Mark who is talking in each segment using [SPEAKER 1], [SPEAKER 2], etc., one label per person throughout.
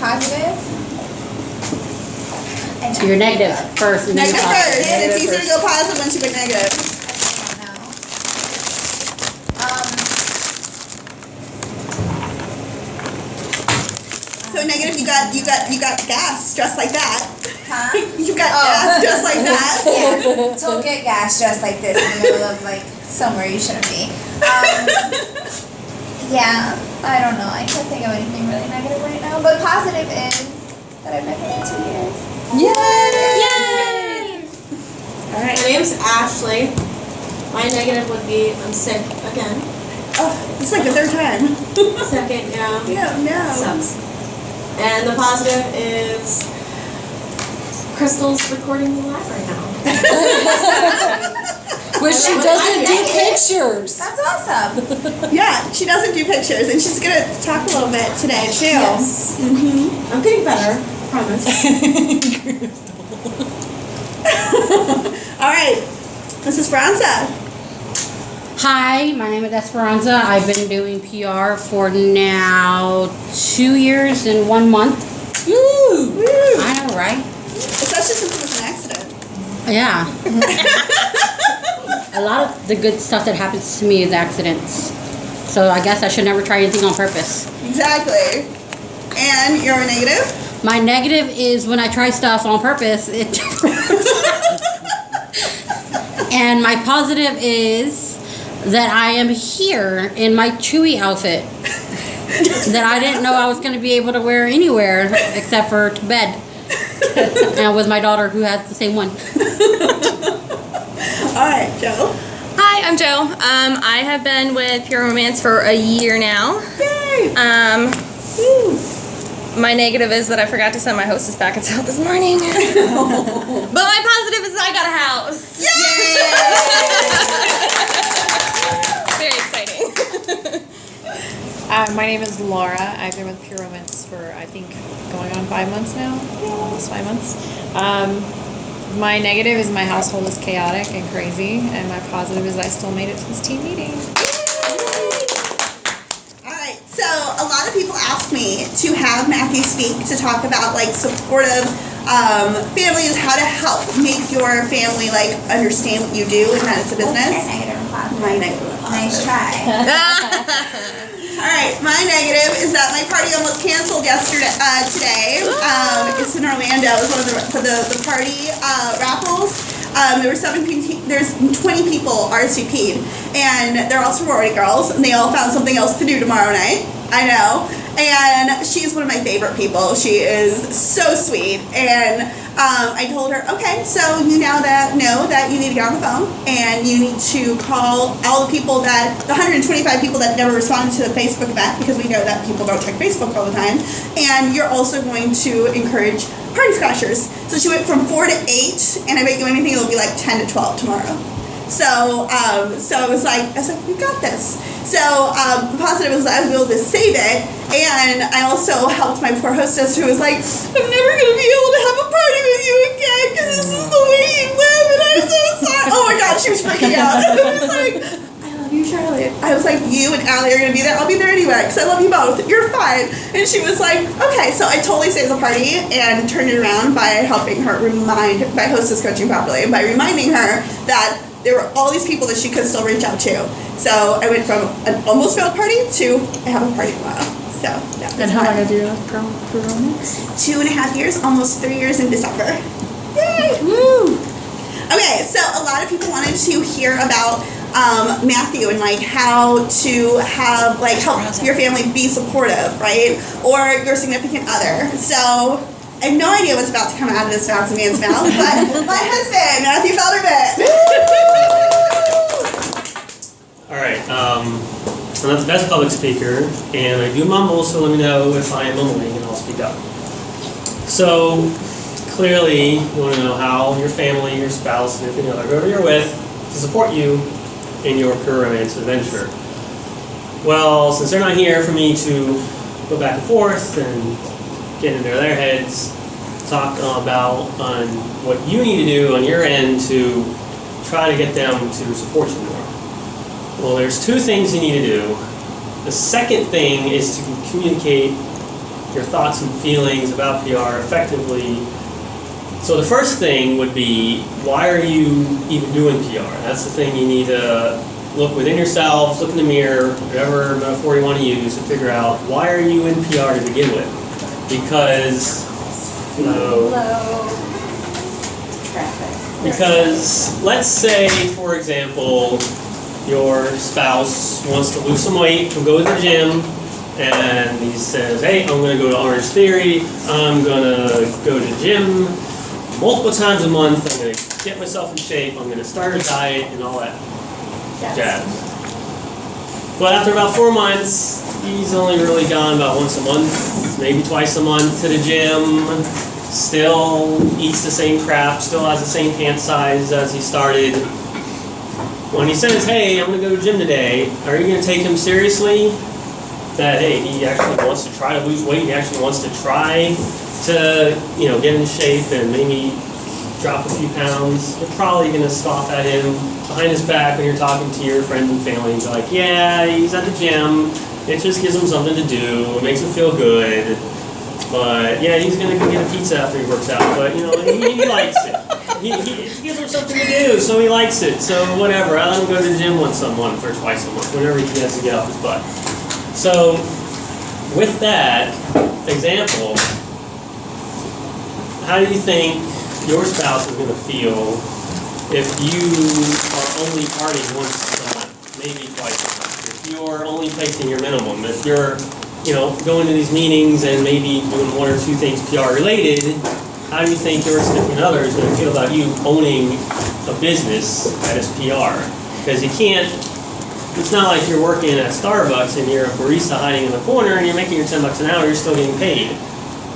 [SPEAKER 1] positive.
[SPEAKER 2] So you're negative first. And
[SPEAKER 3] Negative
[SPEAKER 2] then
[SPEAKER 3] first. It's easier to go positive once you pick negative. So negative, you got gas just like that.
[SPEAKER 1] Huh?
[SPEAKER 3] You got gas just like that.
[SPEAKER 1] Yeah. Don't get gas just like this in the middle of like somewhere you shouldn't be. Yeah, I don't know. I can't think of anything really negative right now. But positive is that I've been here 2 years.
[SPEAKER 3] Yay!
[SPEAKER 4] Alright, my name's Ashley. My negative would be I'm sick again.
[SPEAKER 3] Oh, it's like the third time.
[SPEAKER 4] Second, yeah.
[SPEAKER 3] Yeah, no.
[SPEAKER 4] Sucks. And the positive is Crystal's recording me live right now.
[SPEAKER 2] Which she doesn't do pictures.
[SPEAKER 1] That's awesome.
[SPEAKER 3] Yeah, she doesn't do pictures, and she's gonna talk a little bit today too.
[SPEAKER 4] Yes. I'm getting better, promise.
[SPEAKER 3] All right, this is Franza.
[SPEAKER 2] Hi, my name is Esperanza. I've been doing PR for now 2 years and 1 month.
[SPEAKER 3] Woo!
[SPEAKER 2] I know, right?
[SPEAKER 3] Especially since it was an accident.
[SPEAKER 2] Yeah. A lot of the good stuff that happens to me is accidents. So I guess I should never try anything on purpose.
[SPEAKER 3] Exactly. And you're a negative?
[SPEAKER 2] My negative is when I try stuff on purpose, it And my positive is that I am here in my Chewy outfit that I didn't know I was going to be able to wear anywhere except for to bed. And with my daughter who has the same one.
[SPEAKER 3] All right, Joe.
[SPEAKER 5] Hi, I'm Joe. I have been with Pure Romance for a year now.
[SPEAKER 3] Yay!
[SPEAKER 5] My negative is that I forgot to send my hostess packets out this morning. But my positive is that I got a house. Very exciting.
[SPEAKER 6] My name is Laura. I've been with Pure Romance for, I think, going on 5 months now. Almost 5 months. My negative is my household is chaotic and crazy, and my positive is I still made it to this team meeting.
[SPEAKER 3] Alright, so a lot of people ask me to have Matthew speak to talk about like supportive families, how to help make your family like understand what you do and that it's a business.
[SPEAKER 1] Negative and positive.
[SPEAKER 3] My negative and
[SPEAKER 1] Nice
[SPEAKER 3] positive.
[SPEAKER 1] try.
[SPEAKER 3] Alright, my negative is that my party almost canceled today. It's in Orlando. It was one of the party raffles. There were 17. There's 20 people RSVP'd, and they're all sorority girls, and they all found something else to do tomorrow night. I know. And she's one of my favorite people. She is so sweet, and I told her, okay, so you now know that you need to get on the phone and you need to call all the 125 people that never responded to the Facebook event, because we know that people don't check Facebook all the time, and you're also going to encourage party crashers. So she went from 4 to 8, and I bet you anything it'll be like 10 to 12 tomorrow. So it was like, we got this. So the positive was that I was able to save it, and I also helped my poor hostess who was like, I'm never going to be able to have a party with you again because this is the way you live, and I'm so sorry. Oh my God, she was freaking out. I was like, I love you, Charlotte. I was like, you and Allie are going to be there. I'll be there anyway because I love you both. You're fine. And she was like, okay. So I totally saved the party and turned it around by helping her by hostess coaching properly, and by reminding her that there were all these people that she could still reach out to. So I went from an almost failed party to I have a party tomorrow. So that was
[SPEAKER 6] And how
[SPEAKER 3] fun.
[SPEAKER 6] long have you been with Pure Romance?
[SPEAKER 3] 2.5 years, almost 3 years in December. Yay!
[SPEAKER 6] Woo!
[SPEAKER 3] Okay, so a lot of people wanted to hear about Matthew and like how to have like help your family be supportive, right? Or your significant other. So I have no idea what's about to come out of this fancy man's mouth, but my husband, Matthew Felderman.
[SPEAKER 7] All right, I'm not the best public speaker, and I do mumble, so let me know if I am mumbling, and I'll speak up. So, clearly, you want to know how your family, your spouse, significant other, whoever you're with, to support you in your Pure Romance adventure. Well, since they're not here for me to go back and forth and get into their heads, talk about on what you need to do on your end to try to get them to support you more. Well, there's 2 things you need to do. The second thing is to communicate your thoughts and feelings about PR effectively. So the first thing would be, why are you even doing PR? That's the thing you need to look within yourself, look in the mirror, whatever metaphor you want to use, and figure out, why are you in PR to begin with? Because, because let's say, for example, your spouse wants to lose some weight, will go to the gym, and he says, hey, I'm going to go to Orange Theory, I'm going to go to the gym multiple times a month, I'm going to get myself in shape, I'm going to start a diet, and all that jazz. But after about 4 months, he's only really gone about once a month, maybe twice a month to the gym, still eats the same crap, still has the same pant size as he started. When he says, hey, I'm going to go to the gym today, are you going to take him seriously? That, hey, he actually wants to try to lose weight, he actually wants to try to, get in shape and maybe drop a few pounds. You're probably going to scoff at him behind his back when you're talking to your friends and family. You're like, yeah, he's at the gym, it just gives him something to do, it makes him feel good. But yeah, he's going to go get a pizza after he works out, but he likes it. It gives him something to do, so he likes it. So whatever, I let him go to the gym once a month or twice a month, whenever he has to get off his butt. So with that example, how do you think your spouse is going to feel if you are only partying once a month, maybe twice a month? If you're only placing your minimum, if you're going to these meetings and maybe doing 1 or 2 things PR related, how do you think your significant other is going to feel about you owning a business that is PR? Because you can't, it's not like you're working at Starbucks and you're a barista hiding in the corner and you're making your $10 an hour, you're still getting paid.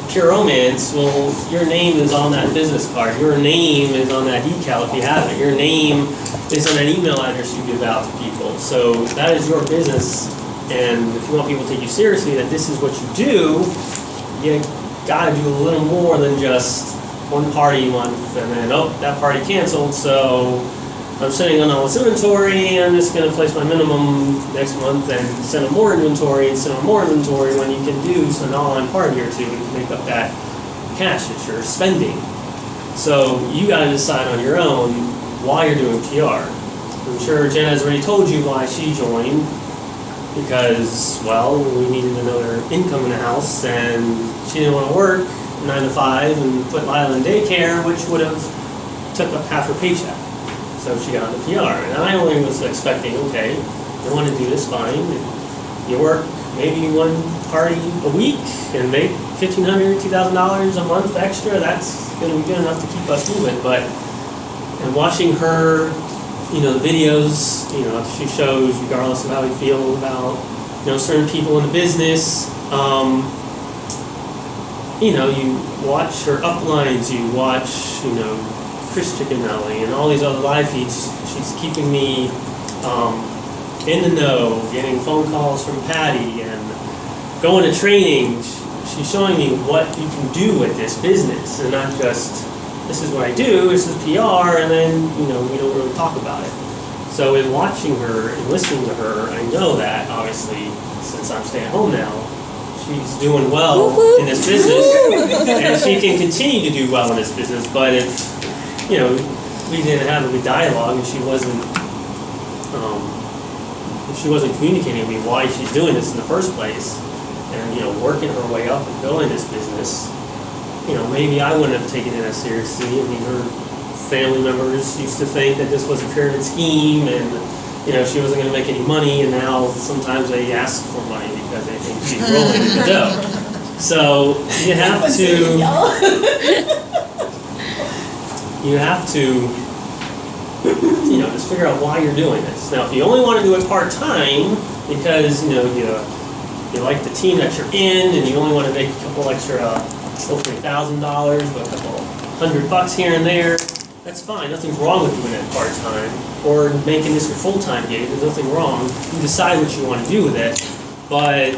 [SPEAKER 7] Pure Romance, well, your name is on that business card, your name is on that decal if you have it, your name is on that email address you give out to people. So that is your business. And if you want people to take you seriously, that this is what you do, you gotta do a little more than just one party a month and then, oh, that party canceled, so I'm sitting on all this inventory, I'm just gonna place my minimum next month and send them more inventory and send them more inventory, when you can do an online party or two to make up that cash that you're spending. So you gotta decide on your own why you're doing PR. I'm sure Jen has already told you why she joined. Because, well, we needed another income in the house, and she didn't want to work 9 to 5 and put Lila in daycare, which would have took up half her paycheck. So she got into PR, and I only was expecting, okay, you want to do this, fine. You work maybe one party a week and make $1,500, $2,000 a month extra. That's going to be good enough to keep us moving. But and watching her, the videos, she shows, regardless of how we feel about, certain people in the business, you watch her uplines, you watch, Chris Chickenelli and all these other live feeds. She's keeping me in the know, getting phone calls from Patty and going to trainings. She's showing me what you can do with this business and not just, this is what I do, this is PR, and then, we don't really talk about it. So in watching her and listening to her, I know that, obviously, since I'm staying home now, she's doing well in this business, and she can continue to do well in this business, but if, we didn't have a good dialogue and she wasn't, if she wasn't communicating with me why she's doing this in the first place, and, working her way up and building this business, maybe I wouldn't have taken it as seriously. I mean, her family members used to think that this was a pyramid scheme and, she wasn't going to make any money, and now sometimes they ask for money because they think she's rolling in the dough. So you have to, just figure out why you're doing this. Now, if you only want to do it part-time because, you like the team that you're in and you only want to make a couple extra, hopefully $1,000, but a couple $100 here and there, that's fine. Nothing's wrong with doing it part-time or making this your full-time gig. There's nothing wrong. You decide what you want to do with it, but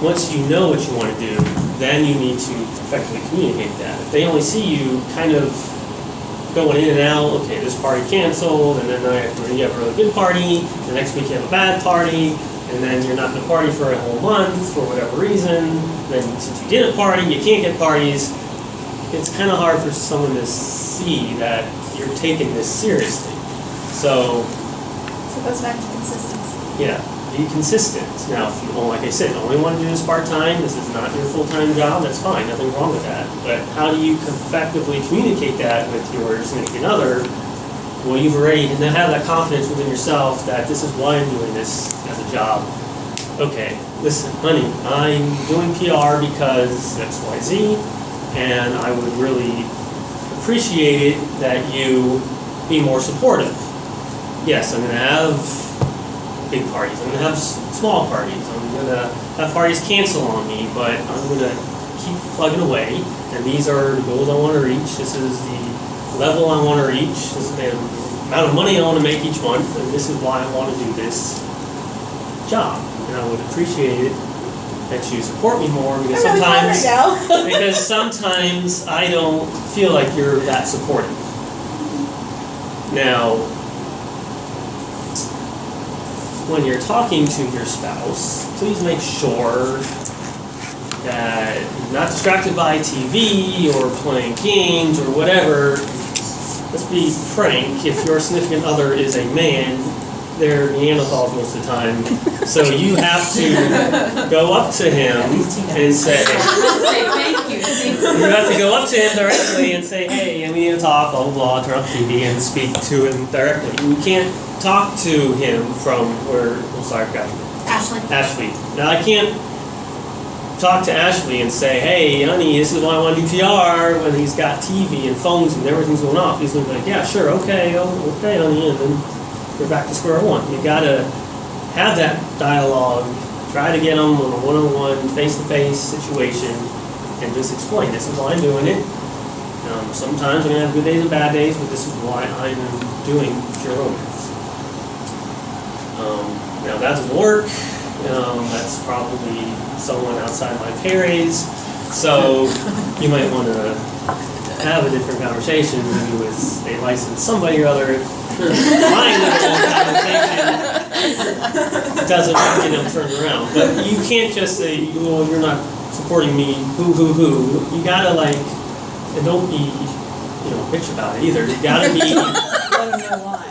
[SPEAKER 7] once you know what you want to do, then you need to effectively communicate that. If they only see you kind of going in and out, okay, this party canceled, and then you have a really good party, the next week you have a bad party, and then you're not gonna party for a whole month for whatever reason, then since you didn't party, you can't get parties, it's kinda hard for someone to see that you're taking this seriously. So,
[SPEAKER 1] So it goes back to consistency.
[SPEAKER 7] yeah, be consistent. Now, if you, like I said, only want to do this part-time, this is not your full-time job, that's fine, nothing wrong with that. But how do you effectively communicate that with your significant other? Well, you've already have that confidence within yourself that this is why I'm doing this as a job. Okay, listen, honey, I'm doing PR because X, Y, Z, and I would really appreciate it that you be more supportive. Yes, I'm gonna have big parties, I'm gonna have small parties, I'm gonna have parties cancel on me, but I'm gonna keep plugging away, and these are the goals I wanna reach, this is the level I wanna reach, this is the amount of money I wanna make each month, and this is why I wanna do this job. And I would appreciate it that you support me more, because
[SPEAKER 3] I'm really hungry
[SPEAKER 7] sometimes,
[SPEAKER 3] now.
[SPEAKER 7] because sometimes I don't feel like you're that supportive. Now, when you're talking to your spouse, please make sure that you're not distracted by TV or playing games or whatever. Let's be frank, if your significant other is a man, they're Neanderthals most of the time. So you have to go up to him and say,
[SPEAKER 4] Thank you.
[SPEAKER 7] you have to go up to him directly and say, hey, we need to talk, blah, blah, blah, turn off TV and speak to him directly. You can't talk to him from where, I'm sorry, I forgot your name.
[SPEAKER 1] Ashley.
[SPEAKER 7] Ashley. Now, I can't talk to Ashley and say, hey, honey, this is why I want to do PR, when he's got TV and phones and everything's going off. He's going to be like, yeah, sure, okay, okay, honey, and then we're back to square one. You got to have that dialogue, try to get them on a one-on-one, face-to-face situation, and just explain, this is why I'm doing it. Sometimes I'm going to have good days and bad days, but this is why I'm doing Pure Romance. Now, that doesn't work. That's probably someone outside my pay raise. So you might want to have a different conversation maybe with a licensed somebody or other. My little conversation doesn't get them turned around. But you can't just say, well, you're not supporting me, hoo. You gotta and don't be, bitch about it either. You gotta be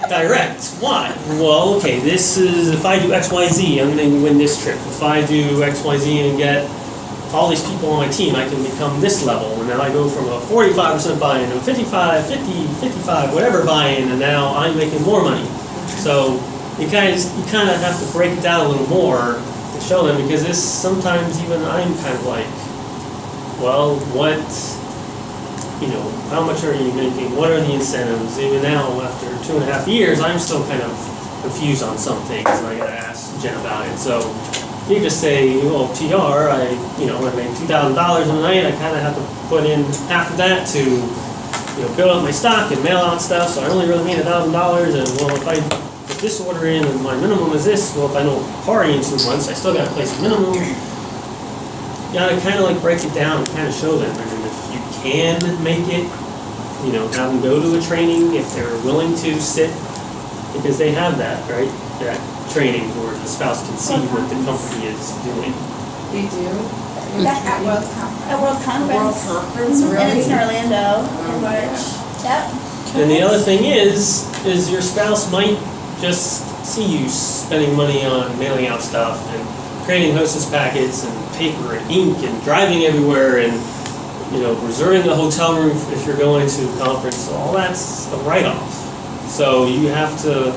[SPEAKER 7] direct. Why? Well, okay, this is, if I do X, Y, Z, I'm gonna win this trip. If I do X, Y, Z and get all these people on my team, I can become this level. And now I go from a 45% buy-in to a 55, 50, 55, whatever buy-in, and now I'm making more money. So you kind of have to break it down a little more to show them, because this sometimes even I'm kind of like, well, what, how much are you making? What are the incentives? Even now, after 2.5 years, I'm still kind of confused on some things, and I gotta ask Jen about it. So you just say, well, PR, I make $2,000 a night. I kind of have to put in half of that to, build up my stock and mail out stuff. So I only really made $1,000. And well, if I put this order in and my minimum is this, well, if I don't party in 2 months, I still got to place a minimum. You gotta kind of break it down and kind of show them. And if you can make it, have them go to a training if they're willing to sit, because they have that, right? That training where the spouse can see what the company is doing.
[SPEAKER 4] They do?
[SPEAKER 1] At World Conference. At World Conference.
[SPEAKER 4] World Conference,
[SPEAKER 1] And it's in
[SPEAKER 4] really?
[SPEAKER 1] Orlando in March. Yep.
[SPEAKER 7] And the other thing is your spouse might just see you spending money on mailing out stuff and creating hostess packets and paper and ink and driving everywhere and reserving a hotel room if you're going to a conference. All that's a write-off. So you have to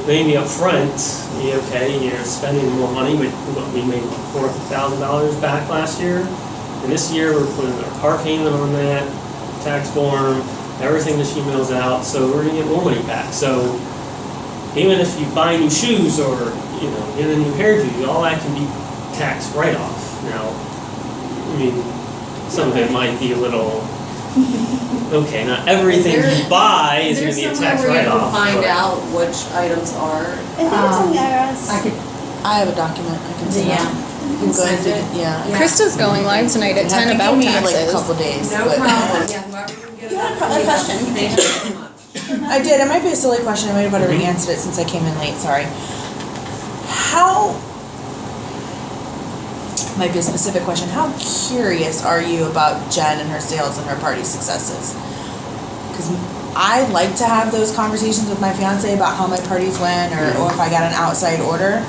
[SPEAKER 7] maybe up front be okay, you're spending more money, but we made $4,000 back last year. And this year we're putting our car payment on that, tax form, everything that she mails out, so we're gonna get more money back. So even if you buy new shoes or get a new hairdo, all that can be tax write-off. Now, some of it might be a little, okay, not everything you buy is gonna be a tax
[SPEAKER 4] Is there somewhere where you
[SPEAKER 7] write-off.
[SPEAKER 4] can find
[SPEAKER 7] but-
[SPEAKER 4] out which items are?
[SPEAKER 1] I think it's in the IRS.
[SPEAKER 8] I have a document I can send
[SPEAKER 4] Yeah.
[SPEAKER 8] out.
[SPEAKER 4] You can
[SPEAKER 8] I'm going
[SPEAKER 4] send
[SPEAKER 8] through
[SPEAKER 4] it.
[SPEAKER 8] the- yeah.
[SPEAKER 5] Krista's going live tonight at 10
[SPEAKER 8] It
[SPEAKER 5] about
[SPEAKER 8] me
[SPEAKER 5] taxes.
[SPEAKER 8] like a couple days.
[SPEAKER 4] No
[SPEAKER 8] but-
[SPEAKER 4] problem, yeah, whoever can get it.
[SPEAKER 1] You had a question.
[SPEAKER 4] Thank you so much.
[SPEAKER 8] I did. It might be a silly question. I might have already answered it since I came in late. Sorry. How might be a specific question. How curious are you about Jen and her sales and her party successes? Because I like to have those conversations with my fiance about how my parties went or if I got an outside order.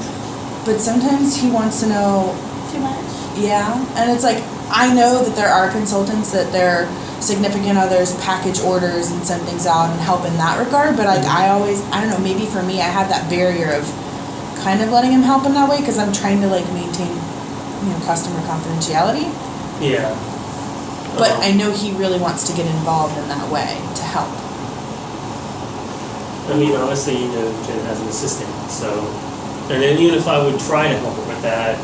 [SPEAKER 8] But sometimes he wants to know.
[SPEAKER 1] Too much.
[SPEAKER 8] Yeah. And it's like, I know that there are consultants that their significant others package orders and send things out and help in that regard. But like, I don't know, maybe for me, I have that barrier of kind of letting him help in that way because I'm trying to like maintain, customer confidentiality.
[SPEAKER 7] Yeah.
[SPEAKER 8] But I know he really wants to get involved in that way to help.
[SPEAKER 7] I mean, obviously, Jen has an assistant, so, and then even if I would try to help her with that,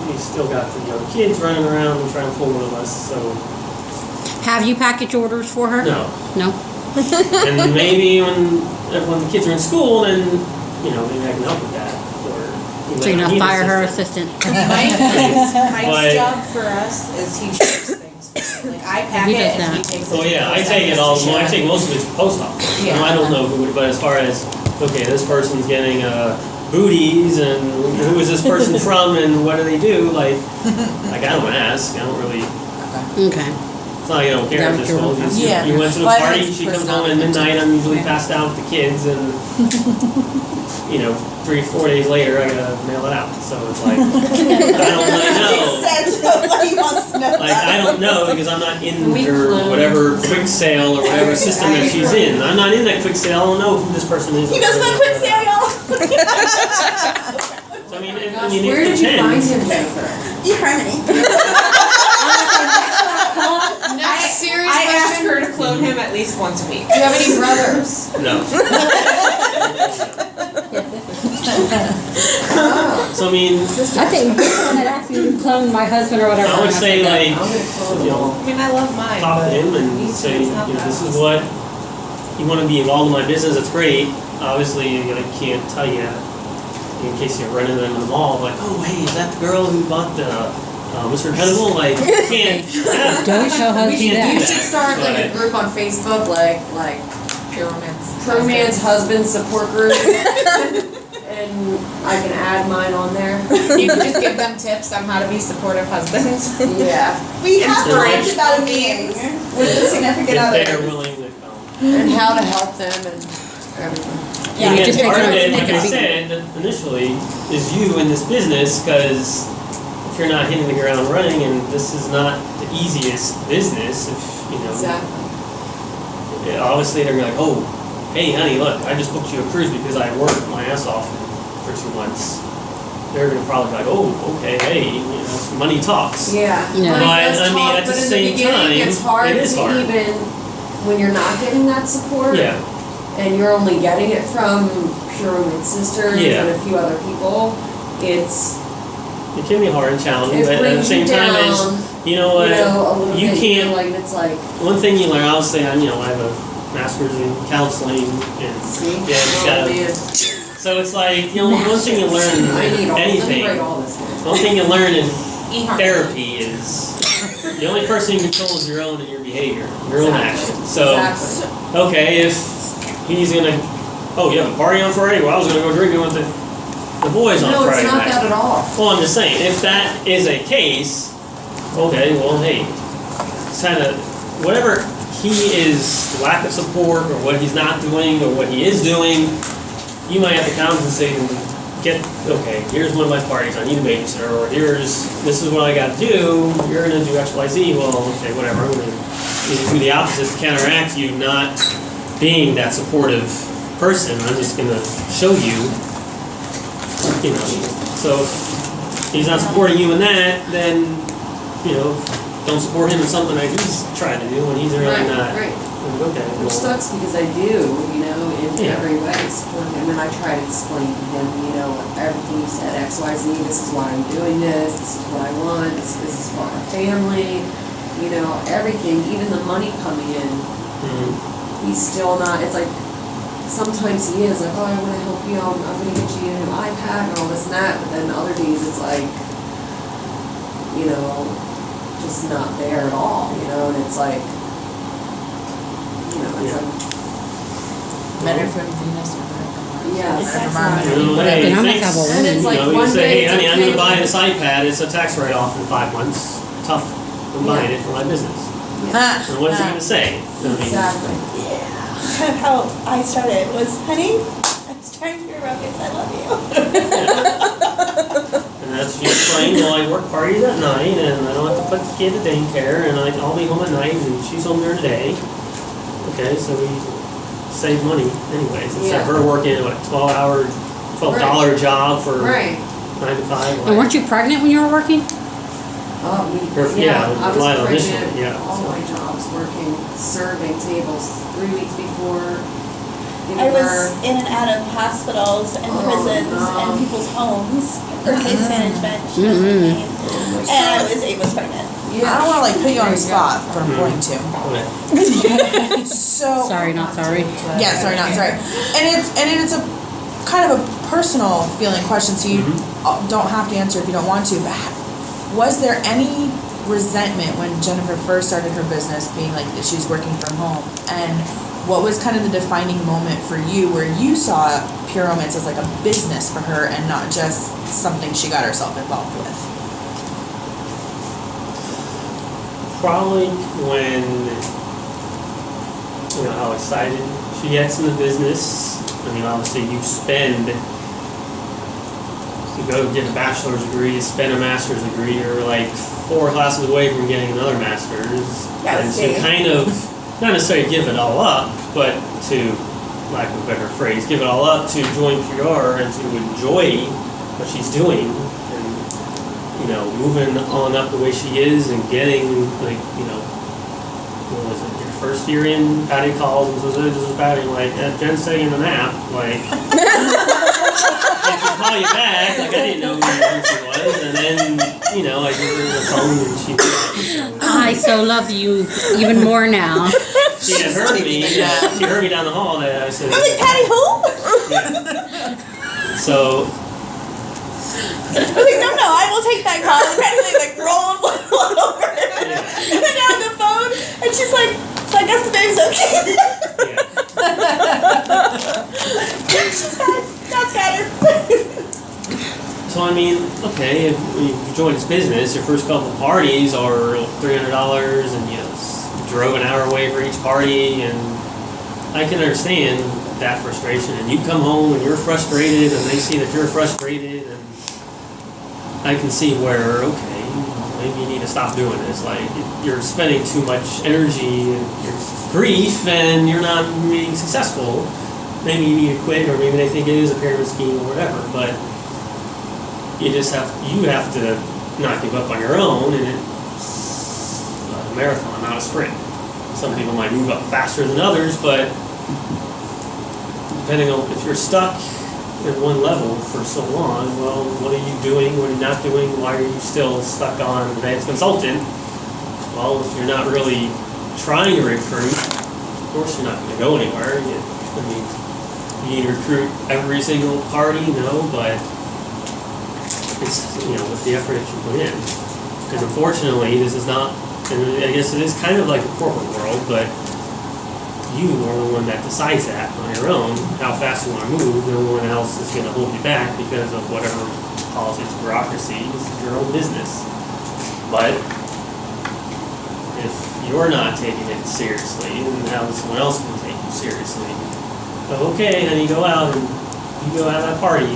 [SPEAKER 7] you still got the young kids running around and trying to pull one of us, so.
[SPEAKER 2] Have you package orders for her?
[SPEAKER 7] No.
[SPEAKER 2] No?
[SPEAKER 7] And maybe when the kids are in school, then, maybe I can help with that, or.
[SPEAKER 2] So you're
[SPEAKER 7] I
[SPEAKER 2] not
[SPEAKER 7] need an
[SPEAKER 2] fire her
[SPEAKER 7] assistant.
[SPEAKER 2] assistant?
[SPEAKER 9] Mike's
[SPEAKER 7] But-
[SPEAKER 9] job for us is he ships things. Like I pack
[SPEAKER 2] He
[SPEAKER 9] it
[SPEAKER 2] does
[SPEAKER 9] and he
[SPEAKER 2] that.
[SPEAKER 9] takes it.
[SPEAKER 7] Oh
[SPEAKER 9] to
[SPEAKER 7] yeah,
[SPEAKER 9] the
[SPEAKER 7] I
[SPEAKER 9] post
[SPEAKER 7] take it
[SPEAKER 9] office
[SPEAKER 7] all,
[SPEAKER 9] to
[SPEAKER 7] well, I
[SPEAKER 9] ship.
[SPEAKER 7] take most of it to the post office.
[SPEAKER 9] Yeah.
[SPEAKER 7] I don't know who, but as far as, okay, this person's getting, booties, and who is this person from, and what do they do, like, I don't ask, I don't really,
[SPEAKER 2] Okay.
[SPEAKER 7] it's not like I don't care at this
[SPEAKER 2] Is that what
[SPEAKER 7] point,
[SPEAKER 2] you're-
[SPEAKER 8] Yeah.
[SPEAKER 7] you went to the
[SPEAKER 8] Well, I
[SPEAKER 7] party,
[SPEAKER 8] think it's
[SPEAKER 7] she comes home at
[SPEAKER 8] personality
[SPEAKER 7] midnight, I'm usually
[SPEAKER 8] Yeah.
[SPEAKER 7] passed out with the kids, and, 3-4 days later, I gotta mail it out, so it's like, I don't really know.
[SPEAKER 3] Extent of what he wants to know.
[SPEAKER 7] Like, I don't know, because I'm not in
[SPEAKER 4] We
[SPEAKER 7] her
[SPEAKER 4] clone.
[SPEAKER 7] whatever quick sale or whatever system that she's in. I'm not in that quick sale, I don't know who this person is.
[SPEAKER 3] He knows my quick sale, y'all.
[SPEAKER 7] So, I mean, it
[SPEAKER 4] Where did you find
[SPEAKER 7] depends.
[SPEAKER 4] him, Jennifer?
[SPEAKER 3] eHarmony.
[SPEAKER 5] Next serious
[SPEAKER 9] I ask
[SPEAKER 5] question.
[SPEAKER 9] her to clone him at least once a week.
[SPEAKER 4] Do you have any brothers?
[SPEAKER 7] No.
[SPEAKER 4] Oh.
[SPEAKER 7] So, I mean,
[SPEAKER 2] I think this one had asked me to clone my husband or whatever.
[SPEAKER 7] I would
[SPEAKER 2] and
[SPEAKER 7] say,
[SPEAKER 2] said no.
[SPEAKER 7] like,
[SPEAKER 4] I'm gonna clone
[SPEAKER 7] you
[SPEAKER 4] them all.
[SPEAKER 7] know,
[SPEAKER 9] I mean, I love mine,
[SPEAKER 7] talk to
[SPEAKER 9] but
[SPEAKER 7] him and
[SPEAKER 9] he's-
[SPEAKER 7] say,
[SPEAKER 9] he's not
[SPEAKER 7] this
[SPEAKER 9] that
[SPEAKER 7] is what, you want to be involved in my business, that's great. Obviously, I can't tell you, in case you run into them in the mall, like, oh, hey, is that the girl who bought the, Mr. Incredible? Like, you can't,
[SPEAKER 2] Don't show
[SPEAKER 7] we
[SPEAKER 2] husband
[SPEAKER 7] can't
[SPEAKER 2] that.
[SPEAKER 7] do
[SPEAKER 4] We should start like a
[SPEAKER 7] But-
[SPEAKER 4] group on Facebook, like
[SPEAKER 9] Pyramids.
[SPEAKER 4] Crewman's husband support group. And I can add mine on there.
[SPEAKER 9] You can just give them tips on how to be supportive husbands.
[SPEAKER 4] Yeah.
[SPEAKER 3] We have to
[SPEAKER 7] Right.
[SPEAKER 3] talk about a meeting with the significant
[SPEAKER 7] if
[SPEAKER 3] other.
[SPEAKER 7] they're willing to come.
[SPEAKER 4] And how to help them and everything.
[SPEAKER 2] Yeah,
[SPEAKER 7] And
[SPEAKER 2] just make
[SPEAKER 7] part of
[SPEAKER 2] it-
[SPEAKER 7] it,
[SPEAKER 2] make
[SPEAKER 7] like
[SPEAKER 2] it
[SPEAKER 7] I
[SPEAKER 2] big.
[SPEAKER 7] said initially, is you in this business, because if you're not hitting the ground running, and this is not the easiest business, if,
[SPEAKER 4] Exactly.
[SPEAKER 7] obviously they're gonna be like, oh, hey honey, look, I just booked you a cruise because I worked my ass off for 2 months. They're gonna probably be like, oh, okay, hey, money talks.
[SPEAKER 4] Yeah.
[SPEAKER 2] Yeah.
[SPEAKER 4] Money
[SPEAKER 7] But,
[SPEAKER 4] does
[SPEAKER 7] I mean,
[SPEAKER 4] talk,
[SPEAKER 7] at the
[SPEAKER 4] but in
[SPEAKER 7] same
[SPEAKER 4] beginning,
[SPEAKER 7] time,
[SPEAKER 4] it's hard
[SPEAKER 7] it is
[SPEAKER 4] to
[SPEAKER 7] hard.
[SPEAKER 4] even, when you're not getting that support.
[SPEAKER 7] Yeah,
[SPEAKER 4] And you're only getting it from Pure Women Sisters
[SPEAKER 7] Yeah.
[SPEAKER 4] and a few other people, it's,
[SPEAKER 7] it can be hard and challenging,
[SPEAKER 4] it
[SPEAKER 7] but at the
[SPEAKER 4] brings you
[SPEAKER 7] same time,
[SPEAKER 4] down,
[SPEAKER 7] is, you know
[SPEAKER 4] a
[SPEAKER 7] what,
[SPEAKER 4] little
[SPEAKER 7] you
[SPEAKER 4] bit,
[SPEAKER 7] can't,
[SPEAKER 4] like, it's like,
[SPEAKER 7] one thing you learn, I'll say, I have a master's in counseling, and,
[SPEAKER 4] see?
[SPEAKER 7] yeah, it's
[SPEAKER 4] Oh,
[SPEAKER 7] gotta,
[SPEAKER 4] man.
[SPEAKER 7] so it's like, one thing you learn in
[SPEAKER 4] I need all, let me
[SPEAKER 7] anything,
[SPEAKER 4] write all this down.
[SPEAKER 7] one thing you learn in
[SPEAKER 9] E-harmony.
[SPEAKER 7] therapy is, the only person you control is your own and your behavior, your own actions. So,
[SPEAKER 4] Exactly.
[SPEAKER 7] okay, if he's gonna, oh, you have a party on Friday? Well, I was gonna go drinking with the boys on
[SPEAKER 4] No,
[SPEAKER 7] Friday
[SPEAKER 4] it's not
[SPEAKER 7] night.
[SPEAKER 4] that at all.
[SPEAKER 7] Well, I'm just saying, if that is a case, okay, well, hey, it's kinda, whatever he is, lack of support, or what he's not doing, or what he is doing, you might have to compensate and get, okay, here's one of my parties, I need a babysitter, or this is what I gotta do, you're gonna do X, Y, Z, well, okay, whatever, I'm gonna do the opposite to counteract you not being that supportive person, I'm just gonna show you, so if he's not supporting you in that, then, don't support him in something that he's trying to do when he's really
[SPEAKER 4] Right,
[SPEAKER 7] not.
[SPEAKER 4] right.
[SPEAKER 7] Okay,
[SPEAKER 4] Which
[SPEAKER 7] well,
[SPEAKER 4] sucks because I do, in
[SPEAKER 7] Yeah.
[SPEAKER 4] every way support him, and I try to explain to him, everything you said, X, Y, Z, this is why I'm doing this is what I want, this is for our family, everything, even the money coming in,
[SPEAKER 7] mhm.
[SPEAKER 4] he's still not, it's like, sometimes he is like, oh, I wanna help you, I'm gonna get you an iPad and all this and that, but then other days it's like, just not there at all, and it's like, it's
[SPEAKER 7] Yeah.
[SPEAKER 4] like,
[SPEAKER 8] Men are from Venus or whatever.
[SPEAKER 4] Yes.
[SPEAKER 8] And remind me.
[SPEAKER 7] You know, hey,
[SPEAKER 2] Then I must
[SPEAKER 7] thanks.
[SPEAKER 2] have a
[SPEAKER 4] And
[SPEAKER 2] woman.
[SPEAKER 4] it's like
[SPEAKER 7] You know, you
[SPEAKER 4] one
[SPEAKER 7] say,
[SPEAKER 4] day
[SPEAKER 7] hey, honey, I'm gonna
[SPEAKER 4] okay.
[SPEAKER 7] buy this iPad, it's a tax write-off in 5 months. Tough, I'm buying it for my business. And what is he gonna say? I mean,
[SPEAKER 4] Exactly.
[SPEAKER 3] Kind of how I started was, honey, I was trying to figure out if I love you.
[SPEAKER 7] and that's she explained, well, I work parties at night, and I don't have to put the kid to daycare, and I'll be home at night, and she's home during the day. Okay, so we save money anyways, instead of
[SPEAKER 4] Yeah.
[SPEAKER 7] her working, what, $12 job for
[SPEAKER 4] Right.
[SPEAKER 7] 9 to 5.
[SPEAKER 2] And
[SPEAKER 7] like-
[SPEAKER 2] weren't you pregnant when you were working?
[SPEAKER 7] Yeah,
[SPEAKER 4] I was
[SPEAKER 7] Lila
[SPEAKER 4] pregnant,
[SPEAKER 7] initially, yeah,
[SPEAKER 4] all
[SPEAKER 7] so.
[SPEAKER 4] my jobs, working, serving tables 3 weeks before giving
[SPEAKER 3] I was
[SPEAKER 4] birth.
[SPEAKER 3] in and out of hospitals and
[SPEAKER 4] Oh,
[SPEAKER 3] prisons
[SPEAKER 4] no.
[SPEAKER 3] and people's homes for case management. She was
[SPEAKER 2] Mm-mm.
[SPEAKER 3] my name. And I was pregnant.
[SPEAKER 8] I don't wanna like put you on the
[SPEAKER 4] There you go.
[SPEAKER 8] spot, but I'm
[SPEAKER 7] Mhm.
[SPEAKER 8] going to.
[SPEAKER 7] Okay.
[SPEAKER 8] So.
[SPEAKER 2] Sorry, not sorry.
[SPEAKER 8] Yeah, sorry, not sorry. And it's a kind of a personal feeling question, so you don't have to answer if you don't want to. But was there any resentment when Jennifer first started her business, being like that she was working from home? And what was kind of the defining moment for you where you saw Pure Romance as like a business for her and not just something she got herself involved with?
[SPEAKER 7] Probably when, you know, how excited she gets in the business. I mean, obviously you spend, you go get a bachelor's degree, you spend a master's degree, you're like 4 classes away from getting another master's.
[SPEAKER 3] Yeah,
[SPEAKER 7] And
[SPEAKER 3] same.
[SPEAKER 7] to kind of, not necessarily give it all up, but to, lack of a better phrase, give it all up to join PR and to enjoy what she's doing. And, you know, moving on up the way she is and getting, like, you know, what was it, your first year in, Patty calls and says, this is Patty, like, Jen's taking a nap, like, I could call you back, like, I didn't know who she was, and then, you know, I give her the phone and she,
[SPEAKER 2] I so love you even more now.
[SPEAKER 7] she had heard me, she heard me down the hall, and I said,
[SPEAKER 3] I was like, Patty, who?
[SPEAKER 7] yeah. So,
[SPEAKER 3] I was like, no, I will take that call. And Patty like rolled over. And then on the phone, and she's like, so I guess the baby's okay.
[SPEAKER 7] yeah.
[SPEAKER 3] She's fine. That's better.
[SPEAKER 7] So I mean, okay, if you join this business, your first couple of parties are $300, and you drove an hour away for each party, and I can understand that frustration. And you come home and you're frustrated, and they see that you're frustrated, and I can see where, okay, maybe you need to stop doing this. Like, you're spending too much energy and your grief, and you're not being successful. Maybe you need to quit, or maybe they think it is a pyramid scheme or whatever, but you have to not give up on your own, and it's a marathon, not a sprint. Some people might move up faster than others, but depending on if you're stuck at one level for so long, well, what are you doing? What are you not doing? Why are you still stuck on advanced consultant? Well, if you're not really trying to recruit, of course you're not going to go anywhere. You need to recruit every single party, no, but it's, you know, with the effort that you put in. Because unfortunately, this is not, and I guess it is kind of like a corporate world, but you are the one that decides that on your own, how fast you want to move. No one else is going to hold you back because of whatever politics, bureaucracy. This is your own business. But if you're not taking it seriously, then how someone else can take you seriously? So, okay, then you go out and you go have that party.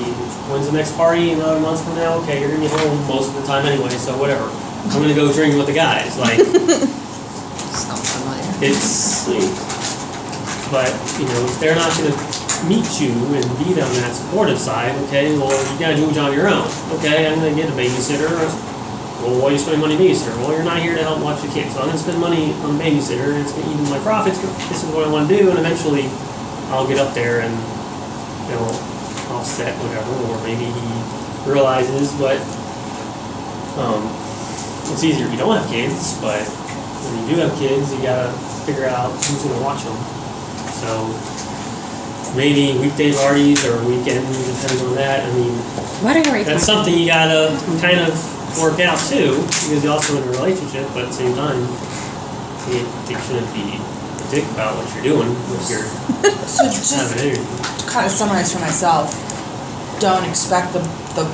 [SPEAKER 7] When's the next party? Another month from now? Okay, you're going to be home most of the time anyway, so whatever. I'm going to go drink with the guys. Like,
[SPEAKER 9] Sounds familiar.
[SPEAKER 7] it's, but, you know, if they're not going to meet you and be on that supportive side, okay, well, you got to do it on your own. Okay, I'm going to get a babysitter. Well, why are you spending money on a babysitter? Well, you're not here to help watch the kids, so I'm going to spend money on a babysitter. It's going to eat my profits. This is what I want to do, and eventually I'll get up there and, you know, offset whatever, or maybe he realizes, but it's easier if you don't have kids, but when you do have kids, you gotta figure out who's gonna watch them. So maybe weekday parties or weekends, depending on that. I mean,
[SPEAKER 2] Whatever.
[SPEAKER 7] that's something you gotta kind of work out too, because you're also in a relationship, but at the same time, it shouldn't be dick about what you're doing with your
[SPEAKER 8] So just
[SPEAKER 7] having energy.
[SPEAKER 8] to kind of summarize for myself, don't expect the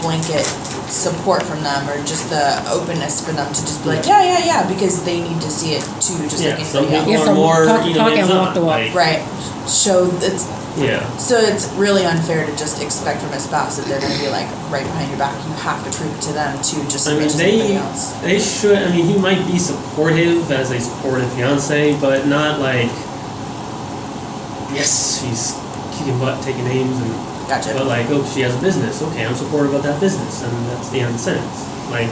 [SPEAKER 8] blanket support from them or just the openness for them to just be like, yeah, because they need to see it too, just
[SPEAKER 7] Yeah,
[SPEAKER 8] like
[SPEAKER 7] some
[SPEAKER 8] anybody
[SPEAKER 7] people
[SPEAKER 8] else.
[SPEAKER 7] are more,
[SPEAKER 2] Talk
[SPEAKER 7] you know,
[SPEAKER 2] and walk
[SPEAKER 7] hands-on,
[SPEAKER 2] the walk.
[SPEAKER 7] like,
[SPEAKER 8] Right. Show it's
[SPEAKER 7] yeah.
[SPEAKER 8] so it's really unfair to just expect from a spouse that they're going to be like right behind your back. You have to prove it to them too, just
[SPEAKER 7] I
[SPEAKER 8] as
[SPEAKER 7] mean,
[SPEAKER 8] much as anybody else.
[SPEAKER 7] they should, I mean, he might be supportive as a supportive fiance, but not like, yes, she's kicking butt, taking names, and
[SPEAKER 8] Gotcha.
[SPEAKER 7] but like, oh, she has a business. Okay, I'm supportive of that business, and that's the end sentence. Like,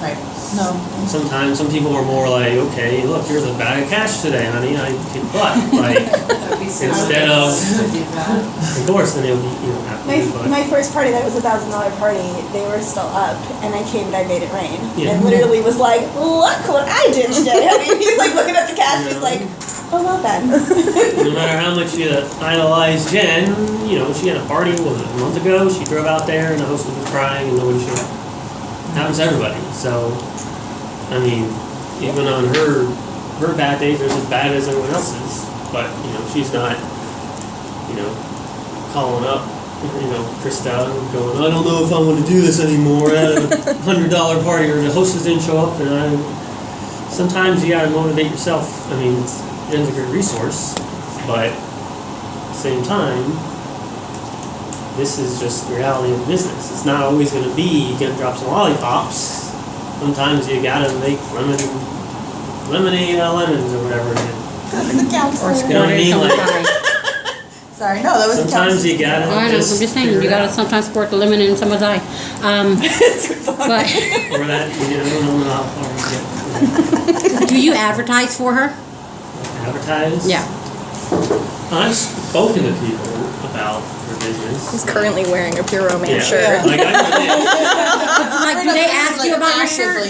[SPEAKER 8] Right. No.
[SPEAKER 7] sometimes some people are more like, okay, look, here's a bag of cash today, honey. I kick butt. Like,
[SPEAKER 4] That'd be so
[SPEAKER 7] instead
[SPEAKER 4] nice
[SPEAKER 7] of,
[SPEAKER 4] to do that.
[SPEAKER 7] of course, then it'll be, you know, happy, but
[SPEAKER 3] My first party that was $1,000 party, they were still up, and I came and I made it rain.
[SPEAKER 7] Yeah.
[SPEAKER 3] And literally was like, look what I did today. I mean, he's like looking at the cash, he's
[SPEAKER 7] Yeah.
[SPEAKER 3] like, oh well then.
[SPEAKER 7] no matter how much you idolize Jen, you know, she had a party, what was it, a month ago? She drove out there, and the host was crying, and nobody showed up. Happens to everybody. So, I mean, even on her bad days, they're as bad as everyone else's. But you know, she's not, you know, calling up, you know, Krista and going, I don't know if I want to do this anymore. I had a $100 party, or the hostess didn't show up, and sometimes you gotta motivate yourself. I mean, Jen's a great resource, but at the same time, this is just the reality of business. It's not always going to be you gonna drop some lollipops. Sometimes you gotta make lemonade out of lemons or whatever it is.
[SPEAKER 3] The counselor.
[SPEAKER 7] You know what I mean? Like,
[SPEAKER 8] Sorry. No, that was the
[SPEAKER 7] sometimes you gotta.
[SPEAKER 2] Oh, I know. I'm just saying,
[SPEAKER 7] figure
[SPEAKER 2] you
[SPEAKER 7] it
[SPEAKER 2] gotta
[SPEAKER 7] out.
[SPEAKER 2] sometimes squirt the lemon in someone's eye. But
[SPEAKER 7] Or that, you know, I don't know how far you
[SPEAKER 2] do you advertise for her?
[SPEAKER 7] get. Advertise?
[SPEAKER 2] Yeah.
[SPEAKER 7] I've spoken to people about their business.
[SPEAKER 5] He's currently wearing a Pure Romance shirt.
[SPEAKER 7] Like, I really,
[SPEAKER 2] Like, do they ask you about your shirt?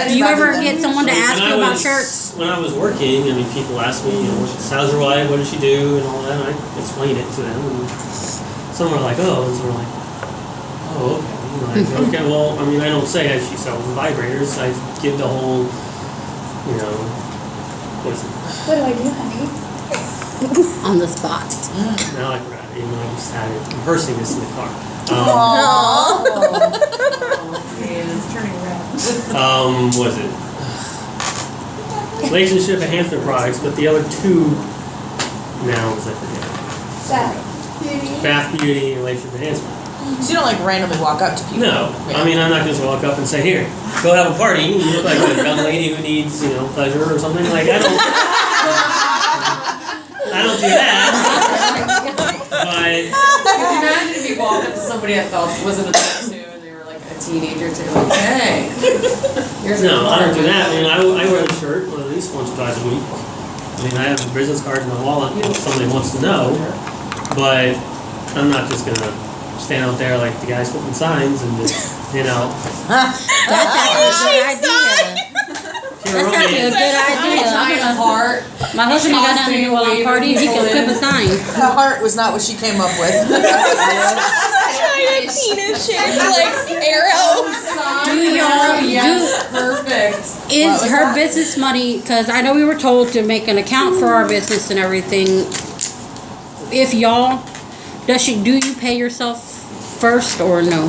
[SPEAKER 2] Do you ever get someone to ask you about shirts?
[SPEAKER 7] When I was working, I mean, people ask me, you know, how's your wife, what does she do, and all that, and I explained it to them, and some were like, oh, and some were like, oh, okay. Like, okay, well, I mean, I don't say she sells vibrators, I give the whole, you know, what is it?
[SPEAKER 3] What do I do, honey?
[SPEAKER 2] On the spot.
[SPEAKER 7] Now I forgot, even though I just had it, I'm rehearsing this in the car.
[SPEAKER 4] Oh, man, it's turning red.
[SPEAKER 7] Was it? Relationship enhancement products, but the other two nouns I forget. Bath beauty and relationship enhancement.
[SPEAKER 8] So you don't like randomly walk up to people.
[SPEAKER 7] No, I mean, I'm not just walk up and say, here, go have a party. You look like a young lady who needs, you know, pleasure or something. Like, I don't do that. But
[SPEAKER 4] Could you imagine if you walked up to somebody I felt wasn't a too, and they were like a teenager too, like, hey, here's
[SPEAKER 7] no,
[SPEAKER 4] a
[SPEAKER 7] I don't do that. I mean, I wear the shirt at least once or twice a week. I mean, I have a business card in my wallet if somebody wants to know. But I'm not just gonna stand out there like the guys flipping signs and just, you know.
[SPEAKER 2] That's actually a good idea. That's actually a good idea.
[SPEAKER 4] giant heart.
[SPEAKER 2] My husband ain't got nothing to do while I'm partying. He can flip a sign.
[SPEAKER 8] The heart was not what she came up with.
[SPEAKER 5] Giant penis shaped like arrow.
[SPEAKER 2] Do y'all
[SPEAKER 4] Yes, perfect.
[SPEAKER 8] What
[SPEAKER 2] Is
[SPEAKER 8] was
[SPEAKER 2] her
[SPEAKER 8] that?
[SPEAKER 2] business money? Because I know we were told to make an account for our business and everything. If y'all, do you pay yourself first or no?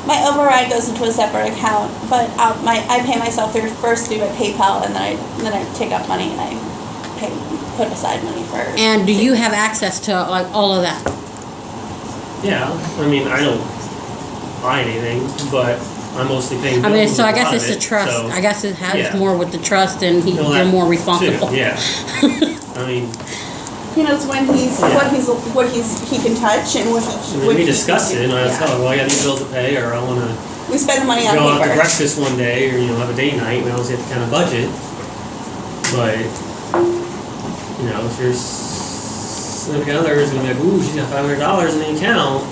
[SPEAKER 3] My override goes into a separate account, but I pay myself first through my PayPal, and then I take out money and I put aside money for.
[SPEAKER 2] And do you have access to like all of that?
[SPEAKER 7] Yeah, I mean, I don't buy anything, but I'm mostly paying
[SPEAKER 2] I
[SPEAKER 7] bills.
[SPEAKER 2] mean, so
[SPEAKER 7] with
[SPEAKER 2] I
[SPEAKER 7] a
[SPEAKER 2] guess
[SPEAKER 7] lot
[SPEAKER 2] it's
[SPEAKER 7] of
[SPEAKER 2] the
[SPEAKER 7] it,
[SPEAKER 2] trust.
[SPEAKER 7] so-
[SPEAKER 2] I guess it has
[SPEAKER 7] Yeah.
[SPEAKER 2] more with the trust, and
[SPEAKER 7] Well,
[SPEAKER 2] they're
[SPEAKER 7] that
[SPEAKER 2] more
[SPEAKER 7] too,
[SPEAKER 2] responsible.
[SPEAKER 7] Yeah, I mean,
[SPEAKER 3] He knows when what he can touch and what he.
[SPEAKER 7] I mean, we discuss it, and I tell her, well, I got these bills to pay, or I want to
[SPEAKER 3] We spend the money on
[SPEAKER 7] go out to
[SPEAKER 3] paper.
[SPEAKER 7] breakfast one day, or, you know, have a date night. We always have to kind of budget. But, you know, if your significant other is going to be like, ooh, she's got $500 in the account,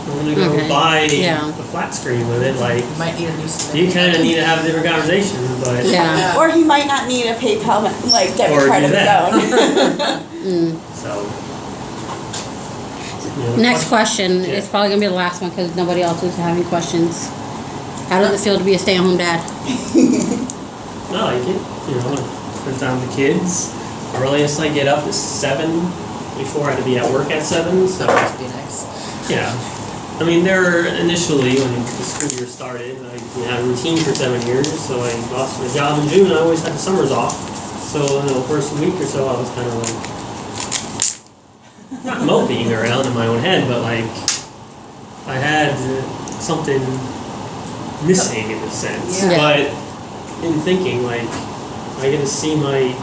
[SPEAKER 7] I'm going to go
[SPEAKER 2] Okay,
[SPEAKER 7] buy
[SPEAKER 2] yeah.
[SPEAKER 7] a flat screen with it. Like,
[SPEAKER 8] You might need a new significant.
[SPEAKER 7] you kind of need to have a different conversation, but
[SPEAKER 2] Yeah.
[SPEAKER 3] Or he might not need a PayPal debit
[SPEAKER 7] Or
[SPEAKER 3] card
[SPEAKER 7] do
[SPEAKER 3] of his
[SPEAKER 7] that.
[SPEAKER 3] own.
[SPEAKER 7] so. You know, the
[SPEAKER 2] Next question.
[SPEAKER 7] Yeah.
[SPEAKER 2] It's probably gonna be the last one because nobody else is having questions. How does it feel to be a stay-at-home dad?
[SPEAKER 7] No, I like it. You know, spend time with the kids. earliest I get up is 7. Before I had to be at work at 7, so
[SPEAKER 9] That must be nice.
[SPEAKER 7] yeah. I mean, there initially when the school year started, I had a routine for 7 years, so I lost my job in June. I always had the summers off, so first week or so I was kind of like not moping around in my own head, but like I had something missing in a sense.
[SPEAKER 4] Yeah.
[SPEAKER 7] But in thinking, like I get to see my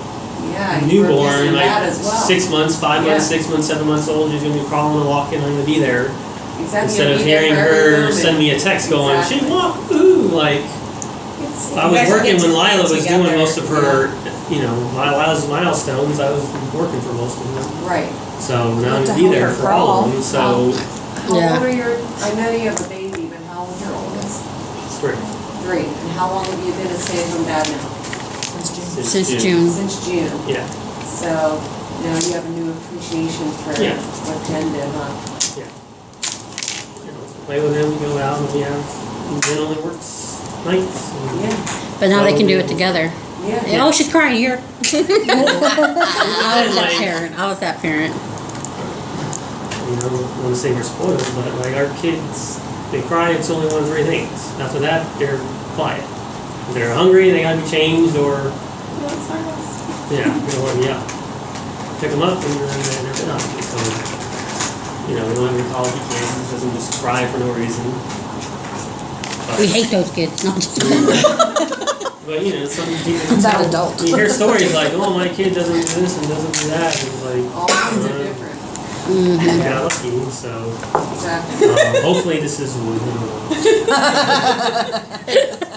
[SPEAKER 4] Yeah, you were
[SPEAKER 7] newborn,
[SPEAKER 4] missing
[SPEAKER 7] like
[SPEAKER 4] that as well.
[SPEAKER 7] 6 months, 5
[SPEAKER 4] Yeah.
[SPEAKER 7] months, 6 months, 7 months old. She's gonna be crawling and walking. I'm gonna be there.
[SPEAKER 4] Exactly.
[SPEAKER 7] Instead of
[SPEAKER 4] You'll be there
[SPEAKER 7] hearing
[SPEAKER 4] for every
[SPEAKER 7] her
[SPEAKER 4] moment.
[SPEAKER 7] send me a text going,
[SPEAKER 4] Exactly.
[SPEAKER 7] she walked, ooh, like
[SPEAKER 4] It's-
[SPEAKER 7] I was
[SPEAKER 9] guys
[SPEAKER 7] working
[SPEAKER 9] get
[SPEAKER 7] when
[SPEAKER 9] to
[SPEAKER 7] Lila was
[SPEAKER 9] together.
[SPEAKER 7] doing most of her, Lila's milestones. I was working for most of them.
[SPEAKER 4] Right.
[SPEAKER 7] So now I'm
[SPEAKER 8] have to
[SPEAKER 7] gonna be
[SPEAKER 8] help
[SPEAKER 7] there
[SPEAKER 8] her
[SPEAKER 7] for all of
[SPEAKER 8] crawl.
[SPEAKER 7] them. So
[SPEAKER 4] How
[SPEAKER 2] Yeah.
[SPEAKER 4] old are your, I know you have a baby, but how old is your oldest?
[SPEAKER 7] it's great.
[SPEAKER 4] 3. And how long have you been a stay-at-home dad now?
[SPEAKER 2] Since June.
[SPEAKER 4] Since June.
[SPEAKER 7] Yeah,
[SPEAKER 4] So now you have a new appreciation for
[SPEAKER 7] Yeah.
[SPEAKER 4] what Jen did, huh?
[SPEAKER 7] play with him, go out, and we have. Jen only works nights. And
[SPEAKER 4] Yeah.
[SPEAKER 2] But now they can do it together.
[SPEAKER 4] Yeah.
[SPEAKER 2] Oh, she's crying here. I was that
[SPEAKER 7] Like,
[SPEAKER 2] parent. I was that parent.
[SPEAKER 7] I don't want to say we're spoiled, but like our kids, they cry. It's only one of 3 things. After that, they're quiet. If they're hungry, they gotta be changed, or pick them up, and then they're done. So we don't have any colicky kids. Doesn't just cry for no reason. But,
[SPEAKER 2] We hate those kids. No, I'm just
[SPEAKER 7] but some people
[SPEAKER 8] That
[SPEAKER 7] tell-
[SPEAKER 8] adult.
[SPEAKER 7] You hear stories like, "Oh, my kid doesn't do this and doesn't do that." And it's like,
[SPEAKER 4] All kids are different.
[SPEAKER 2] Mhm.
[SPEAKER 7] yeah, lucky. So
[SPEAKER 4] Exactly.
[SPEAKER 7] hopefully this is one.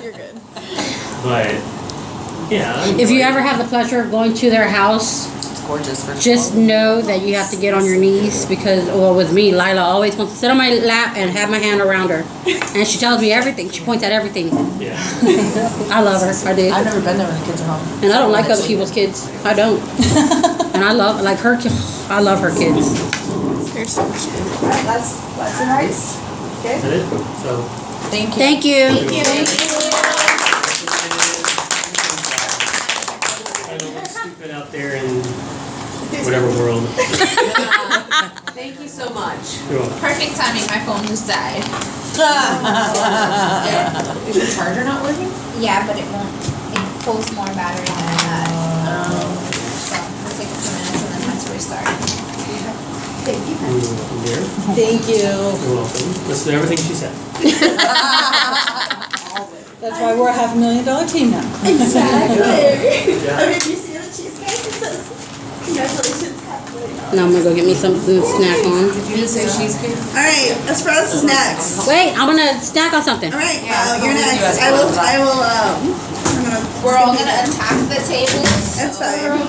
[SPEAKER 6] You're good.
[SPEAKER 7] But yeah.
[SPEAKER 2] If you ever have the pleasure of going to their house,
[SPEAKER 8] It's gorgeous. First
[SPEAKER 2] just know that you have to get on your knees because, well, with me, Lila always wants to sit on my lap and have my hand around her. And she tells me everything. She points at everything.
[SPEAKER 7] Yeah.
[SPEAKER 2] I love her. I do.
[SPEAKER 8] I've never been there when the kids are home.
[SPEAKER 2] And I don't like other people's kids. I don't. And I love, like her, I love her kids.
[SPEAKER 6] You're so cute.
[SPEAKER 3] Alright, that's the rice. Okay.
[SPEAKER 7] Is that it? So.
[SPEAKER 8] Thank you.
[SPEAKER 2] Thank you.
[SPEAKER 7] I don't look stupid out there in whatever world.
[SPEAKER 4] Thank you so much.
[SPEAKER 7] You're welcome.
[SPEAKER 9] Perfect timing, my phone just died.
[SPEAKER 4] Is your charger not working?
[SPEAKER 1] Yeah, but it won't. It pulls more battery than that. So it'll take a few minutes and then have to restart. Thank you.
[SPEAKER 7] You're welcome, dear.
[SPEAKER 8] Thank you.
[SPEAKER 7] You're welcome. Listen to everything she said.
[SPEAKER 8] That's why we're a $500,000 team now.
[SPEAKER 3] Exactly.
[SPEAKER 7] Yeah.
[SPEAKER 3] Okay, do you see the cheesecake? It says, congratulations, happily.
[SPEAKER 2] Now I'm gonna go get me something to snack on.
[SPEAKER 4] Did you just say cheesecake?
[SPEAKER 3] Alright, Esperanza is next.
[SPEAKER 2] Wait, I'm gonna snack on something.
[SPEAKER 3] Alright,
[SPEAKER 4] Yeah,
[SPEAKER 3] you're next. I will, I'm gonna.
[SPEAKER 1] We're all gonna attack the tables.
[SPEAKER 3] That's fine.